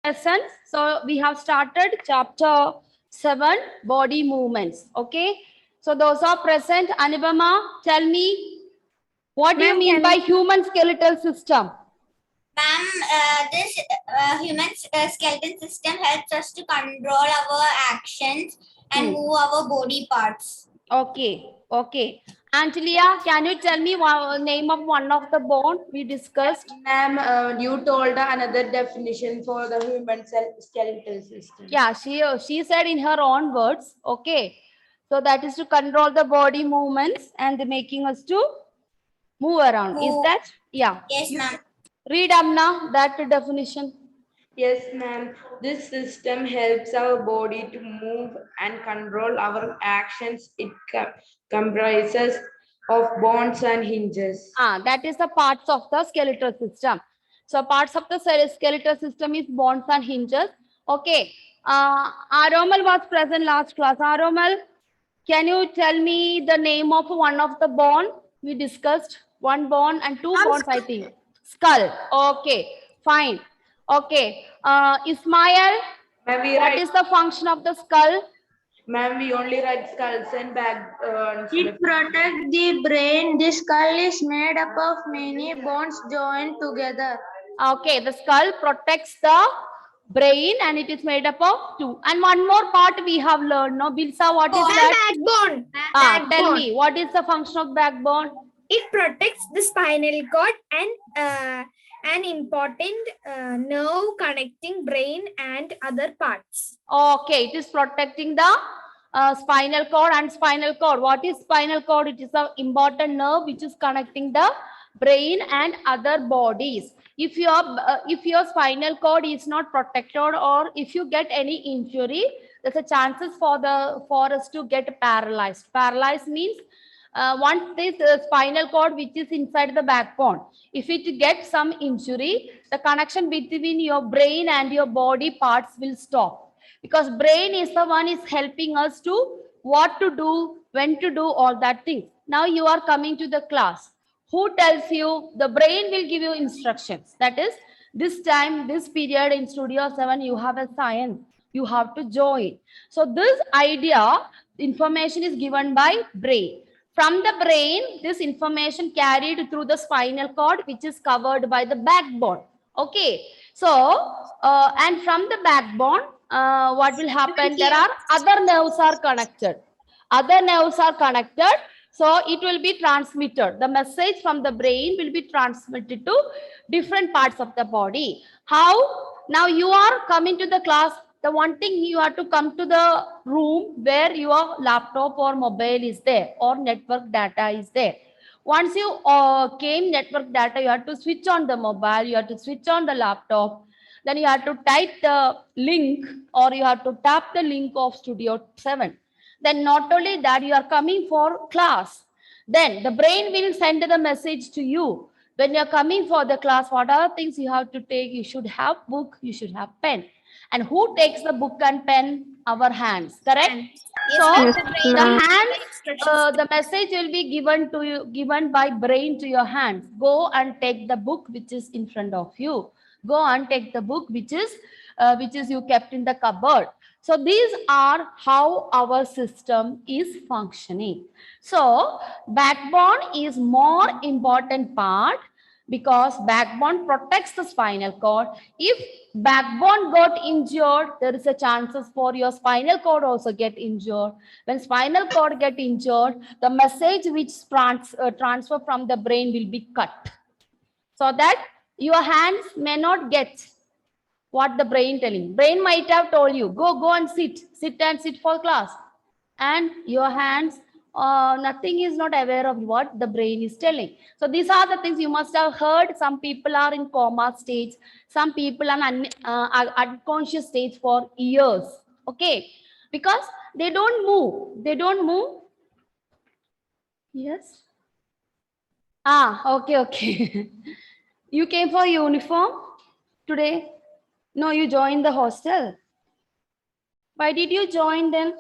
lesson. So we have started chapter 7, body movements. Okay. So those are present. Anubama, tell me, what do you mean by human skeletal system? Ma'am, this human skeleton system helps us to control our actions and move our body parts. Okay, okay. Angelia, can you tell me name of one of the bone we discussed? Ma'am, you told another definition for the human skeletal system. Yeah, she said in her own words. Okay, so that is to control the body movements and making us to move around. Is that? Yeah. Yes, ma'am. Read Amna that definition. Yes, ma'am. This system helps our body to move and control our actions. It comprises of bones and hinges. That is the parts of the skeletal system. So parts of the skeletal system is bones and hinges. Okay. Aromal was present last class. Aromal, can you tell me the name of one of the bone we discussed? One bone and two bones, I think. Skull. Okay. Fine. Okay. Ismail, what is the function of the skull? Ma'am, we only write skulls and backbones. It protects the brain. The skull is made up of many bones joined together. Okay, the skull protects the brain and it is made up of two. And one more part we have learned. No, Bilsa, what is that? Backbone. Tell me, what is the function of backbone? It protects the spinal cord and an important nerve connecting brain and other parts. Okay, it is protecting the spinal cord and spinal cord. What is spinal cord? It is an important nerve which is connecting the brain and other bodies. If your spinal cord is not protected or if you get any injury, there's a chances for us to get paralyzed. Paralyzed means once this spinal cord which is inside the backbone, if it gets some injury, the connection between your brain and your body parts will stop, because brain is the one is helping us to what to do, when to do, all that things. Now you are coming to the class. Who tells you? The brain will give you instructions. That is, this time, this period in Studio 7, you have a science. You have to join. So this idea, information is given by brain. From the brain, this information carried through the spinal cord, which is covered by the backbone. Okay. So, and from the backbone, what will happen? There are other nerves are connected. Other nerves are connected. So it will be transmitted. The message from the brain will be transmitted to different parts of the body. How? Now you are coming to the class. The one thing, you have to come to the room where your laptop or mobile is there or network data is there. Once you came network data, you have to switch on the mobile, you have to switch on the laptop. Then you have to type the link or you have to tap the link of Studio 7. Then not only that, you are coming for class. Then the brain will send the message to you. When you are coming for the class, what are the things you have to take? You should have book, you should have pen. And who takes the book and pen? Our hands, correct? So the hands, the message will be given to you, given by brain to your hands. Go and take the book which is in front of you. Go and take the book which is you kept in the cupboard. So these are how our system is functioning. So backbone is more important part, because backbone protects the spinal cord. If backbone got injured, there is a chances for your spinal cord also get injured. When spinal cord get injured, the message which transfer from the brain will be cut, so that your hands may not get what the brain telling. Brain might have told you, go and sit for class, and your hands, nothing is not aware of what the brain is telling. So these are the things you must have heard. Some people are in coma stage, some people are unconscious stage for years. Okay, because they don't move. Yes. Okay. You came for uniform today? No, you joined the hostel. Why did you join then?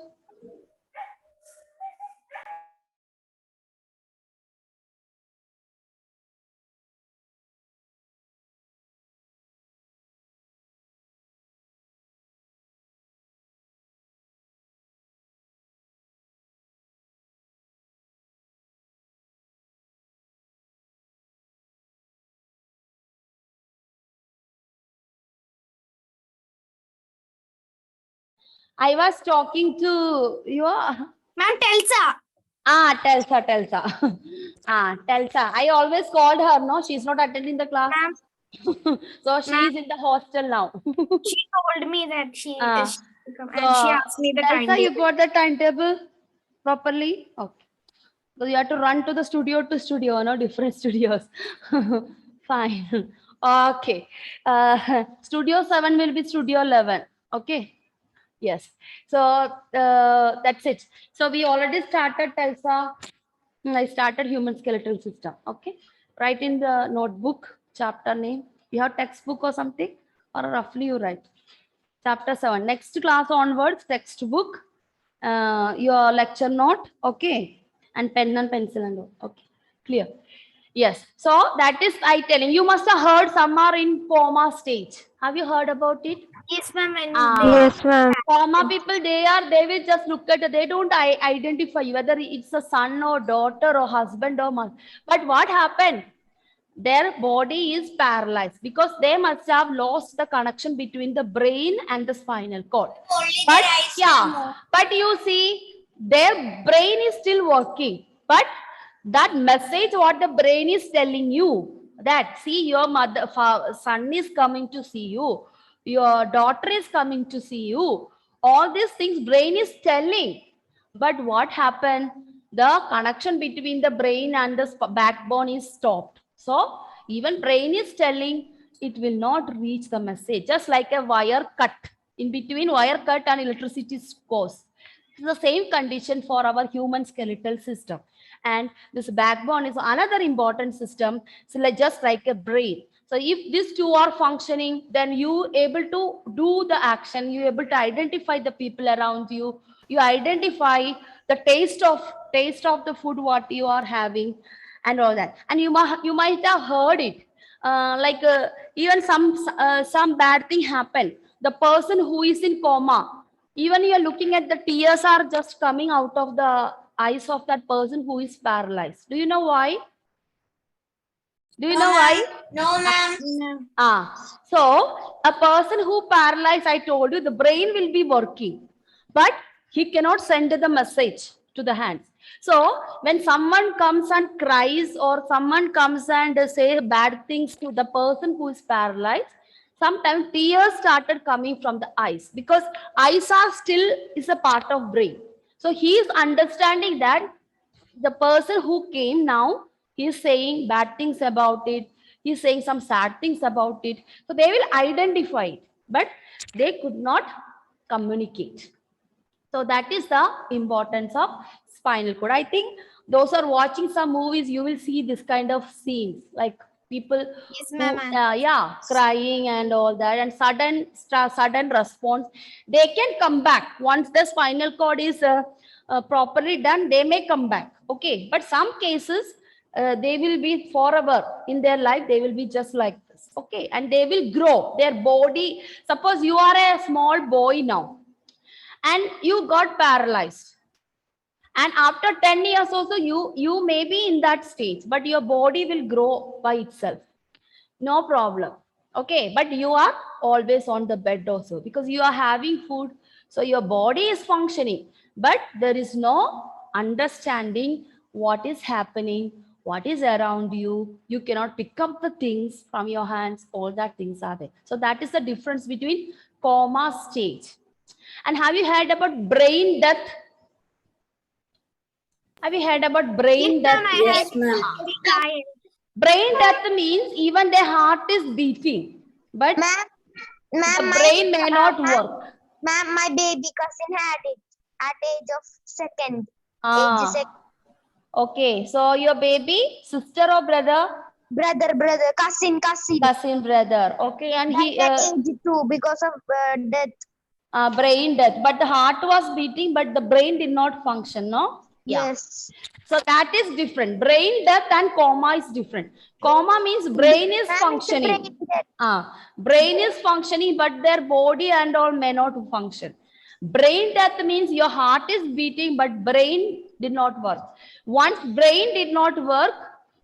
I was talking to you. Ma'am, Telsa. Telsa. Telsa. I always called her. No, she's not attending the class. Ma'am, So she's in the hostel now. she told me that she Ah, is and she asked me the Telsa, you timetable. got the timetable properly? Okay. So you have to run to the studio, no, different studios. Fine. Okay. Studio 7 will be studio 11. Okay. Yes. So that's it. So we already started Telsa. I started human skeletal system. Okay. Write in the notebook chapter name. You have textbook or something, or roughly you write. Chapter 7. Next class onwards, textbook, your lecture note, okay, and pen and pencil and all. Okay, clear. Yes. So that is I telling you must have heard some are in coma stage. Have you heard about it? Yes, ma'am. And Ah, ma'am. coma people, they will just look at, they don't identify whether it's a son or daughter or husband or mother. But what happened? Their body is paralyzed because they must have lost the connection between the brain and the spinal cord. Only But their eyes yeah, will move. but you see, their brain is still working. But that message, what the brain is telling you, that see your son is coming to see you, your daughter is coming to see you. All these things brain is telling. But what happened? The connection between the brain and the backbone is stopped. So even brain is telling it will not reach the message, just like a wire cut. In between wire cut and electricity goes. It's the same condition for our human skeletal system. And this backbone is another important system, so like just like a brain. So if these two are functioning, then you able to do the action, you able to identify the people around you, you identify the taste of the food what you are having and all that. And you might have heard it, even some bad thing happen, the person who is in coma, even you are looking at the tears are just coming out of the eyes of that person who is paralyzed. Do you know why? Do you No, know why? ma'am. No, ma'am. So a person who paralyzed, I told you, the brain will be working, but he cannot send the message to the hands. So when someone comes and cries or someone comes and say bad things to the person who is paralyzed, sometimes tears started coming from the eyes because eyes are still is a part of brain. So he is understanding that the person who came now, he is saying bad things about it, he's saying some sad things about it, so they will identify it, but they could not communicate. So that is the importance of spinal cord. I think those are watching some movies, you will see this kind of scenes, like people yes, who, ma'am. crying and all that, and sudden response. They can come back once the spinal cord is properly done. They may come back, okay. But some cases, they will be forever in their life. They will be just like this, okay, and they will grow their body. Suppose you are a small boy now and you got paralyzed, and after 10 years also you may be in that stage, but your body will grow by itself, no problem, okay. But you are always on the bed also because you are having food, so your body is functioning, but there is no understanding what is happening, what is around you. You cannot pick up the things from your hands, all that things are there. So that is the difference between coma stage. And have you heard about brain death? Have you heard about brain Yes, death? ma'am. I Yes, had ma'am. client. Brain death means even their heart is beating, but the brain may not work. Ma'am, my baby cousin had it at age of second. Ah, okay. So your baby, sister or brother? Brother, cousin. Cousin brother. Okay, and he Died at age 2 because of death. brain death. But the heart was beating, but the brain did not function. No. Yeah. Yes. So that is different. Brain death and coma is different. Coma means brain is functioning. Brain is functioning, but their body and all may not function. Brain death means your heart is beating, but brain did not work. Once brain did not work,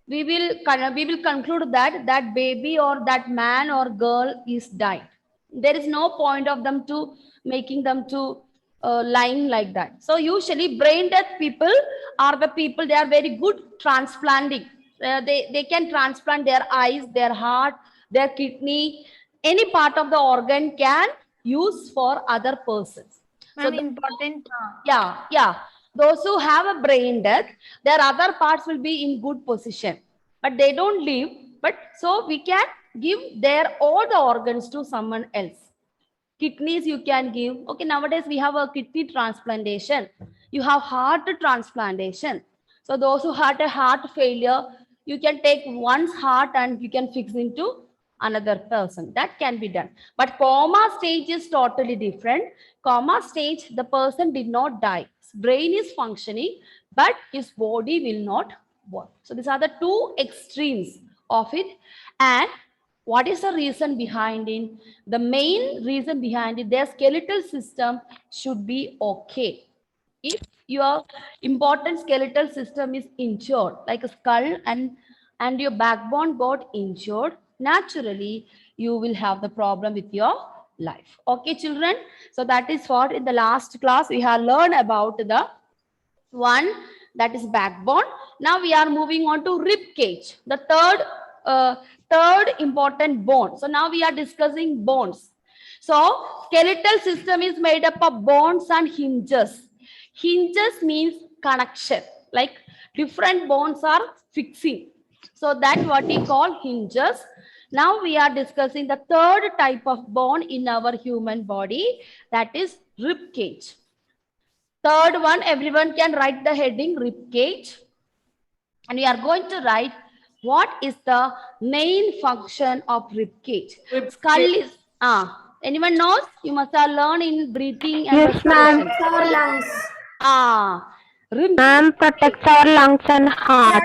we will conclude that that baby or that man or girl is died. There is no point of them to making them to lying like that. So usually brain dead people are the people, they are very good transplanting. They can transplant their eyes, their heart, their kidney, any part of the organ can use for other persons. So Ma'am, important. yeah, those who have a brain death, their other parts will be in good position, but they don't live. But so we can give their all the organs to someone else. Kidneys you can give. Okay, nowadays we have a kidney transplantation. You have heart transplantation. So those who had a heart failure, you can take one's heart and you can fix into another person. That can be done. But coma stage is totally different. Coma stage, the person did not die. His brain is functioning, but his body will not work. So these are the two extremes of it. And what is the reason behind it? The main reason behind it, their skeletal system should be okay. If your important skeletal system is injured, like a skull and your backbone got injured, naturally you will have the problem with your life. Okay, children. So that is what in the last class we have learned about the one, that is backbone. Now we are moving on to rib cage, the third important bone. So now we are discussing bones. So skeletal system is made up of bones and hinges. Hinges means connection, like different bones are fixing. So that's what we call hinges. Now we are discussing the third type of bone in our human body, that is rib cage. Third one, everyone can write the heading rib cage. And we are going to write what is the main function of rib cage. Skull is, anyone knows? You must have learned in breathing and respiration. Our lungs. Rib Ma'am protects our lungs and heart.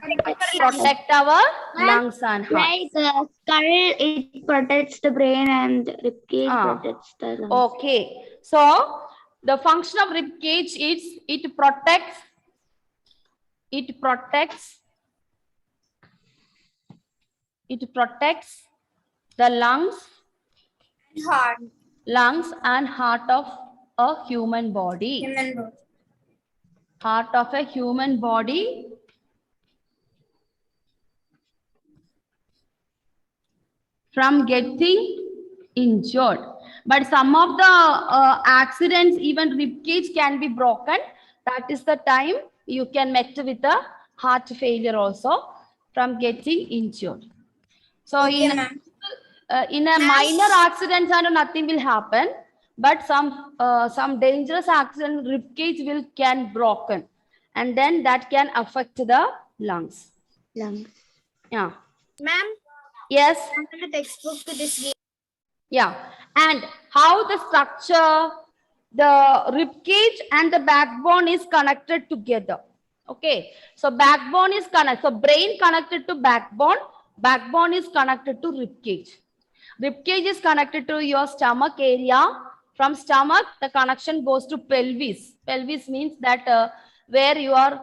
protect our lungs and heart. Like skull, it protects the brain and ribcage protects the lungs. Okay. So the function of rib cage is it protects the Heart. lungs and heart of a human body. Human body. Heart of a human body from getting injured. But some of the accidents, even rib cage can be broken. That is the time you can meet with a heart failure also from getting injured. So Okay, in a minor accidents and nothing will happen, but some dangerous accident, rib cage can broken, and then that can affect the lungs. Yeah. Ma'am, Yes. the textbook to this game. Yeah. And how the structure, the rib cage and the backbone is connected together. Okay. So backbone is connected. So brain connected to backbone. Backbone is connected to rib cage. Rib cage is connected to your stomach area. From stomach, the connection goes to pelvis. Pelvis means that where your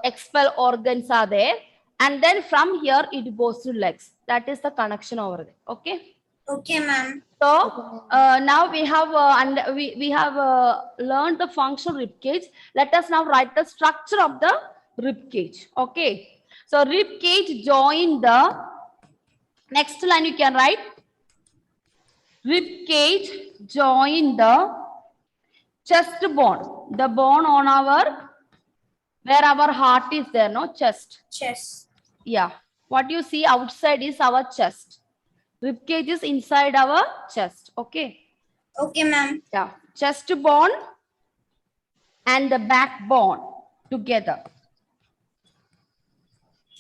expel organs are there. And then from here, it goes to legs. That is the connection over there. Okay. Okay, ma'am. So now we have learned the function of rib cage. Let us now write the structure of the rib cage. Okay. So rib cage join the next line. You can write rib cage join the chest bone. The bone on our where our heart is there. No, chest. Chest. Yeah. What you see outside is our chest. Rib cage is inside our chest. Okay. Okay, ma'am. Yeah. Chest bone and the backbone together.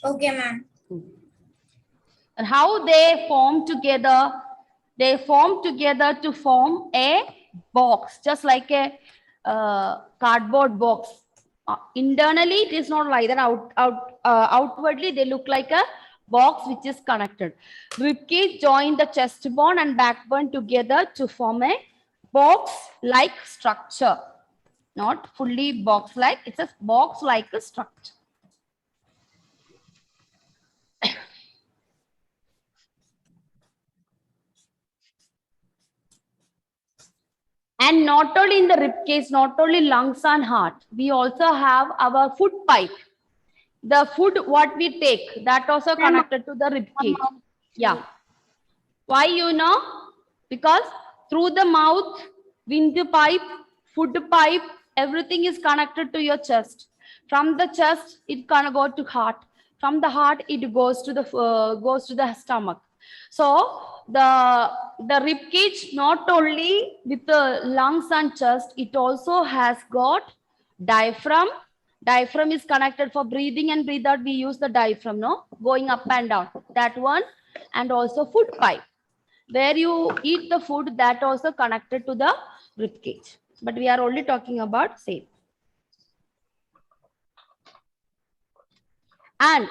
Okay, ma'am. And how they form together? They form together to form a box, just like a cardboard box. Internally, it is not like that. Outwardly, they look like a box which is connected. Ribcage join the chest bone and backbone together to form a box-like structure. Not fully box-like, it's a box-like structure. And not only in the rib cage, not only lungs and heart, we also have our food pipe. The food what we take, that also connected to the rib cage. Yeah. Why you know? Because through the mouth, windpipe, food pipe, everything is connected to your chest. From the chest, it can go to heart. From the heart, it goes to the stomach. So the rib cage not only with the lungs and chest, it also has got diaphragm. Diaphragm is connected for breathing and breathe out. We use the diaphragm, no, going up and down. That one, and also food pipe, where you eat the food, that also connected to the rib cage. But we are only talking about same. And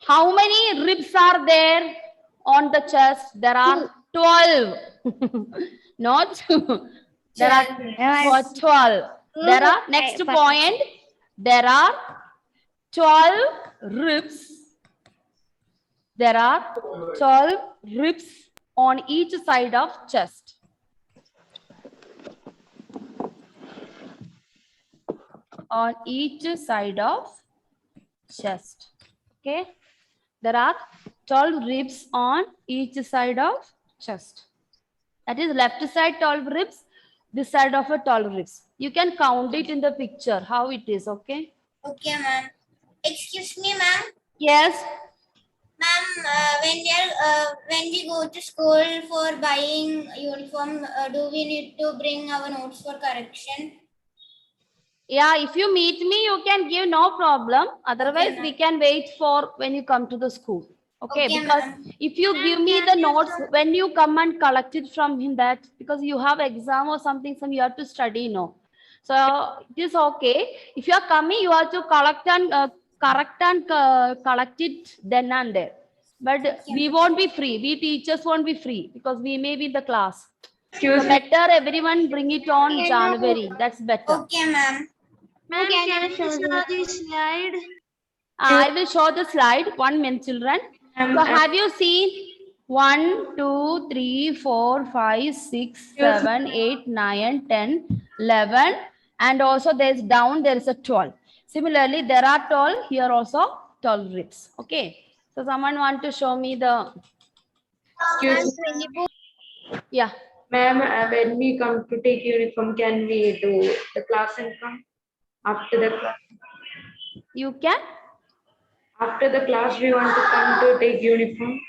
how many ribs are there on the chest? There are 12. Not there are 12. There are, next point, there are 12 ribs. There are 12 ribs on each side of chest. On each side of chest. Okay. There are 12 ribs on each side of chest. That is left side 12 ribs, this side of a 12 ribs. You can count it in the picture, how it is, okay? Okay, ma'am. Excuse me, ma'am. Yes. Ma'am, when we go to school for buying uniform, do we need to bring our notes for correction? Yeah, if you meet me, you can give, no problem. Otherwise, Okay, we can wait for when you come to the school. Okay, Okay, because ma'am. if you give me the notes, when you come and collect it from him, that because you have exam or something, you have to study, no. So it is okay. If you are coming, you have to collect and correct and collect it then and there. But we won't be free. We teachers won't be free because we may be in the class. Excuse So me. better everyone bring it on January. That's better. Okay, ma'am. Ma'am, can you show the slide? I will show the slide. 1 minute, children. So have you seen 1, 2, 3, 4, 5, 6, 7, 8, 9, 10, 11, and also there's down, there is a 12. Similarly, there are 12, here also 12 ribs. Okay. So someone want to show me the, Excuse me. yeah. Ma'am, when we come to take uniform, can we do the class and come? After the class, You can? after the class, we want to come to take uniform.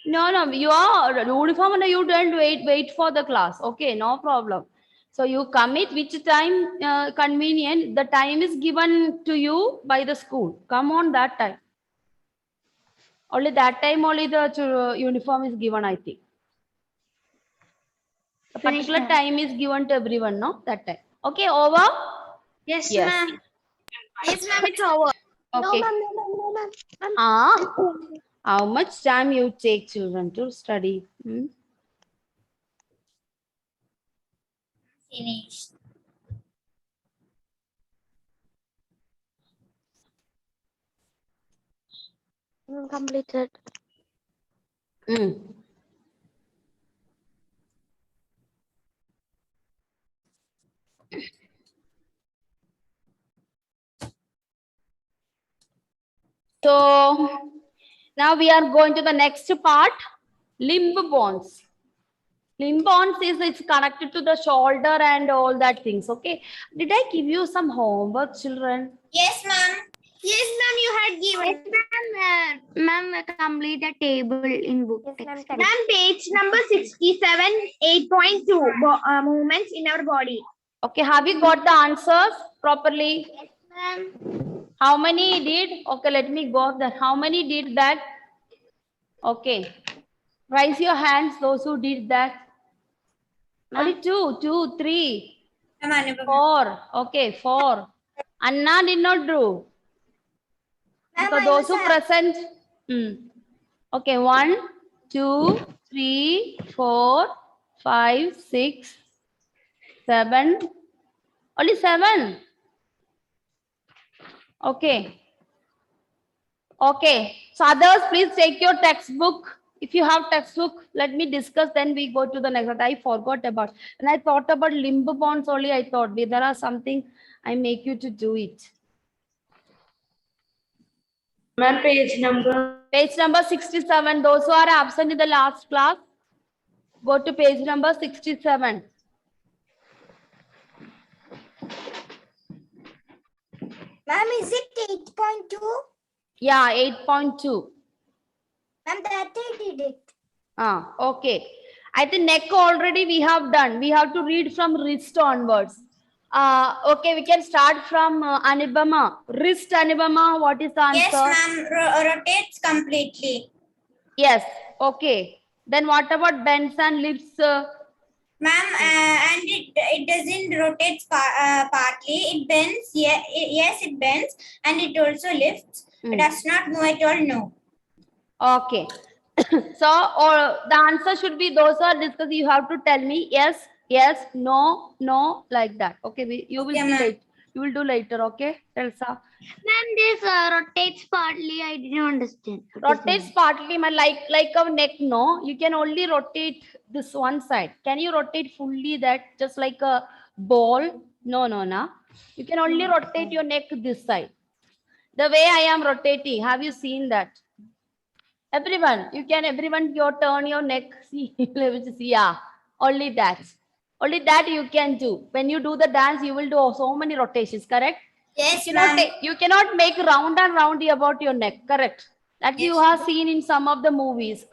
No, your uniform and you don't wait for the class. Okay, no problem. So you commit which time convenient. The time is given to you by the school. Come on that time. Only that time only the uniform is given, I think. A particular time is given to everyone, no? That time. Okay, over? Yes, Yes. ma'am. Yes, ma'am, it's over. Okay. How much time you take children to study? Finished. Completed. So now we are going to the next part, limb bones. Limb bones is it's connected to the shoulder and all that things. Okay. Did I give you some homework, children? Yes, ma'am. Yes, ma'am, you had given. Yes, ma'am, complete the table in book. Yes, ma'am, page number 67, 8.2, movements in our body. Okay. Have you got the answers properly? Yes, ma'am. How many did? Okay, let me go there. How many did that? Okay. Raise your hands, those who did that. Only 2, 3, 4. Okay, 4. Anna did not do. Because those who present. Okay, 1, 2, 3, 4, 5, 6, 7. Only 7. Okay. Okay. So others, please take your textbook If you have textbook, let me discuss, then we go to the next one. I forgot about, and I thought about limb bonds only. I thought there are something I make you to do it. Ma'am, page number. Page number 67. Those who are absent in the last class, go to page number 67. Ma'am, is it 8.2? Yeah, 8.2. Ma'am, that I did it. Okay. I think neck already we have done. We have to read from wrist onwards. Okay, we can start from Anubama. Wrist, Anubama, what is the answer? Yes, ma'am. Rotates completely. Yes, okay. Then what about bends and lifts? Ma'am, and it doesn't rotate partly. It bends. Yes, it bends, and it also lifts. It does not move at all. No. Okay. So, or the answer should be those are discussed. You have to tell me yes, yes, no, no, like that. Okay, you will Okay, see ma'am. later. You will do later. Okay, Elsa. Ma'am, this rotates partly. I didn't understand. Rotates partly, like a neck. No, you can only rotate this one side. Can you rotate fully that just like a ball? No, no, no. You can only rotate your neck this side. The way I am rotating, have you seen that? Everyone, your turn your neck. See, yeah, only that. Only that you can do. When you do the dance, you will do so many rotations, correct? Yes, You cannot make round and round about your neck, correct? That you have seen in some of the movies.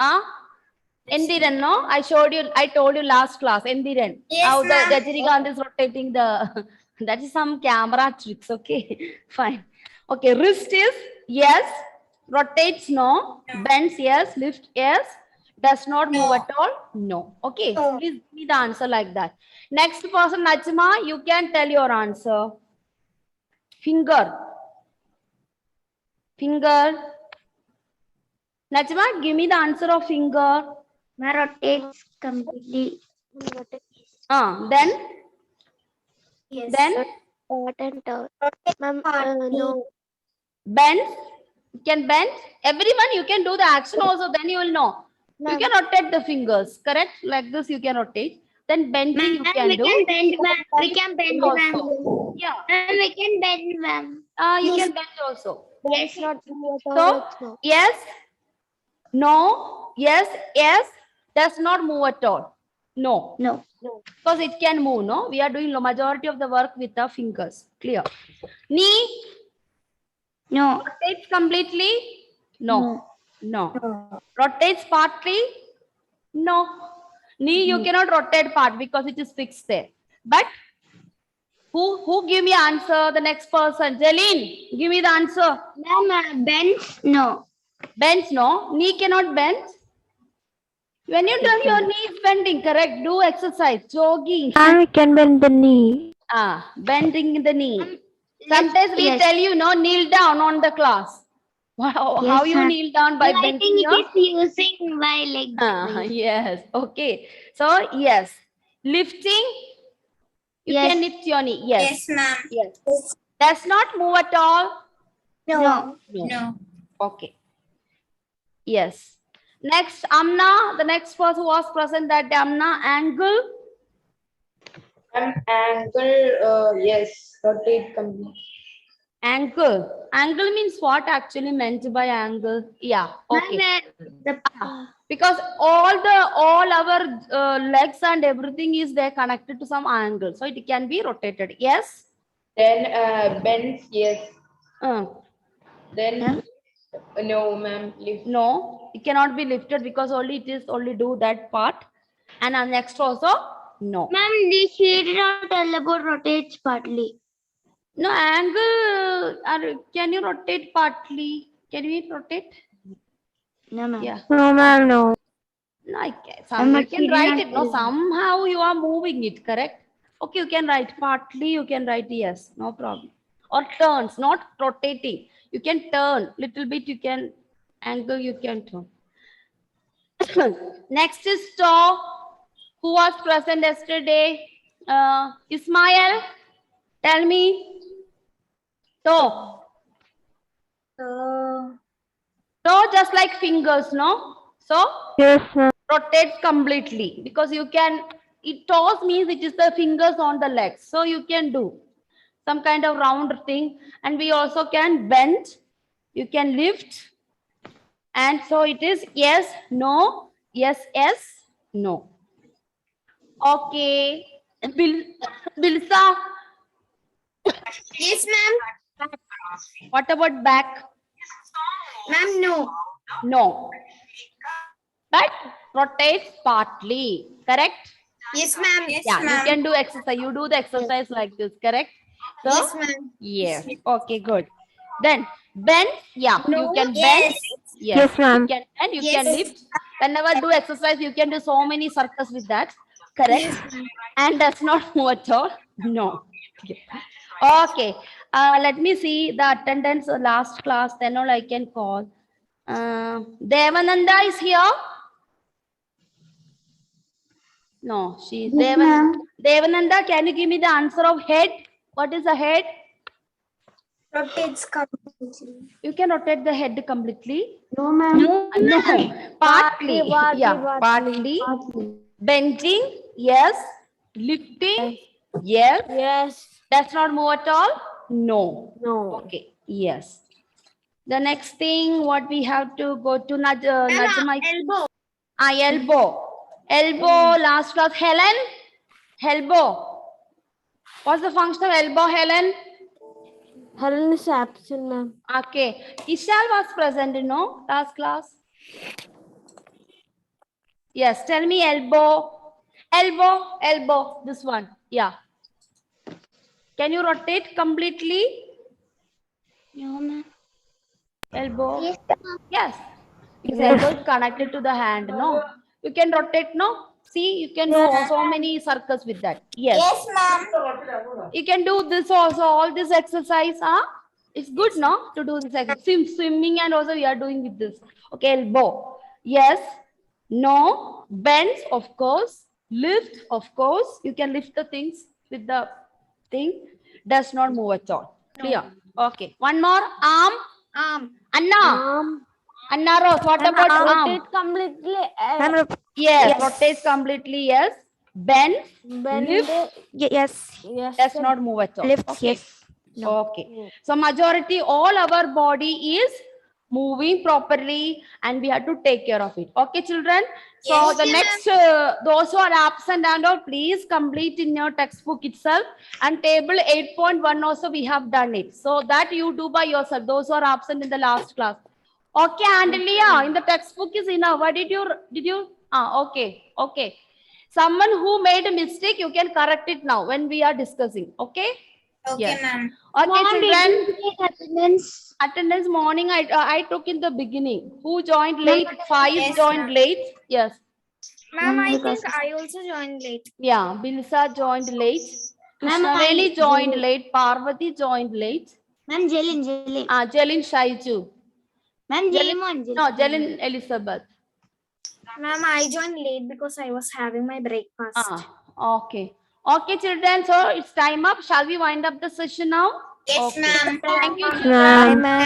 Endiran, no? I told you last class, Endiran. Yes, How the ma'am. Rajinikanth is rotating the, that is some camera tricks, okay? Fine. Okay, wrist is yes, rotates no, bends yes, lift yes, does not move at all, no. Okay, No. please give me the answer like that. Next person, Najma, you can tell your answer. Finger. Najma, give me the answer of finger. Rotates completely. Then? Yes. Then? No. Bend. You can bend. Everyone, you can do the action also, then you will know. You can rotate the fingers, correct? Like this, you can rotate. Then bending you can we do. can bend, ma'am. We can bend, ma'am. Also. Yeah. Ma'am, we can bend, ma'am. You can bend also. Yes, not So, yes, no, yes, yes, does not move at all. No. No. Because it can move, no? We are doing the majority of the work with the fingers. Clear. Knee No. rotates completely? No. Rotates partly? No. Knee you cannot rotate part because it is fixed there. But who give me answer? The next person. Jeline, give me the answer. Ma'am, bends? No. Bends, no. Knee cannot bend. When you tell your knee is bending, correct? Do exercise, jogging. And we can bend the knee. Bending the knee. Sometimes we yes. tell you, no, kneel down on the class. Wow, how Yes, you ma'am. kneel down by I bending think your... it is using my legs. Yes, okay. So, yes. Lifting, you Yes. can lift your knee. Yes. Yes, ma'am. Yes. Does not move at all? No. No. Okay. Yes. Next, Amna, the next person who was present that day, Amna, angle. Angle, yes, rotate completely. Angle. Angle means what actually meant by angle? Yeah. Okay. Because all our legs and everything is there connected to some angle. So it can be rotated. Yes. Then bends, yes. Then Huh? no, ma'am. Lift. No, it cannot be lifted because it is only do that part. And next also, no. Ma'am, she did not tell about rotates partly. No, angle, can you rotate partly? Can we rotate? No, ma'am. Yeah. No, ma'am, no. No, you can write it. No, somehow you are moving it, correct? Okay, you can write partly, you can write yes, no problem. Or turns, not rotating. You can turn little bit, you can angle, you can turn. Next is toe. Who was present yesterday? Ismail, tell me. Toe. Toe just like fingers, no? So Yes, ma'am. rotates completely because you can, it toss means it is the fingers on the legs. So you can do some kind of round thing, and we also can bend, you can lift, and so it is yes, no, yes, yes, no. Okay. Bilsa, Yes, ma'am. what about back? Ma'am, no. No. But rotates partly, correct? Yes, ma'am. Yes, Yeah, you ma'am. can do exercise. You do the exercise like this, correct? So, Yes, ma'am. yes. Okay, good. Then bend, yeah, you can bend. Yes. Yes, Yes, ma'am. you can bend, you Yes. can lift. Whenever do exercise, you can do so many circles with that, correct? And does not move at all. No. Okay. Let me see the attendance last class. Then all I can call. Devananda is here. No, she Devananda, can you give me the answer of head? What is the head? Rotates completely. You can rotate the head completely. No, ma'am. No, partly. Yeah, partly. Bending, yes. Lifting, yes. Yes. Does not move at all? No. No. Okay, yes. The next thing, what we have to go to Najma. Elbow. Elbow. Elbow, last class. Helen? Elbow. What's the function of elbow, Helen? Helen is absent, ma'am. Okay. Ishal was present, no? Last class. Yes, tell me elbow. Elbow, elbow. This one. Yeah. Can you rotate completely? No, ma'am. Elbow. Yes, Yes. Because elbow is connected to the hand, no? You can rotate, no? See, you can do so many circles with that. Yes. Yes, ma'am. You can do this also, all this exercise, huh? It's good, no? To do this exercise. Swimming and also we are doing with this. Okay, elbow. Yes. No. Bends, of course. Lift, of course. You can lift the things with the thing. Does not move at all. Clear? Okay. One more. Arm. Anna. Anna Rose, what about arm? Rotate completely. Yes, rotates completely, yes. Bend, Bend. lift, Yes. Yes. does not move at all. Lift. Okay. Yes. No. Okay. So majority, all our body is moving properly and we have to take care of it. Okay, children? So Yes, the ma'am. next, those who are absent and all, please complete in your textbook itself. And table 8.1 also we have done it. So that you do by yourself, those who are absent in the last class. Okay, Andelia, in the textbook is enough. What did you, okay, okay. Someone who made a mistake, you can correct it now when we are discussing. Okay? Okay, Yes. ma'am. Okay, children. Attendance. Attendance morning, I took in the beginning. Who joined late? 5 Yes, joined ma'am. late. Yes. Ma'am, I think I also joined late. Yeah, Bilsa joined late. Ma'am, Krishnaveli I- joined late. Parvati joined late. Ma'am, Jelin. Jalin Shaiju. Ma'am, Jelin, no, Jalin Elizabeth. Ma'am, I joined late because I was having my breakfast. Okay. Okay, children. So it's time up. Shall we wind up the session now? Yes, Okay. ma'am. Thank you, children. Ma'am. Thank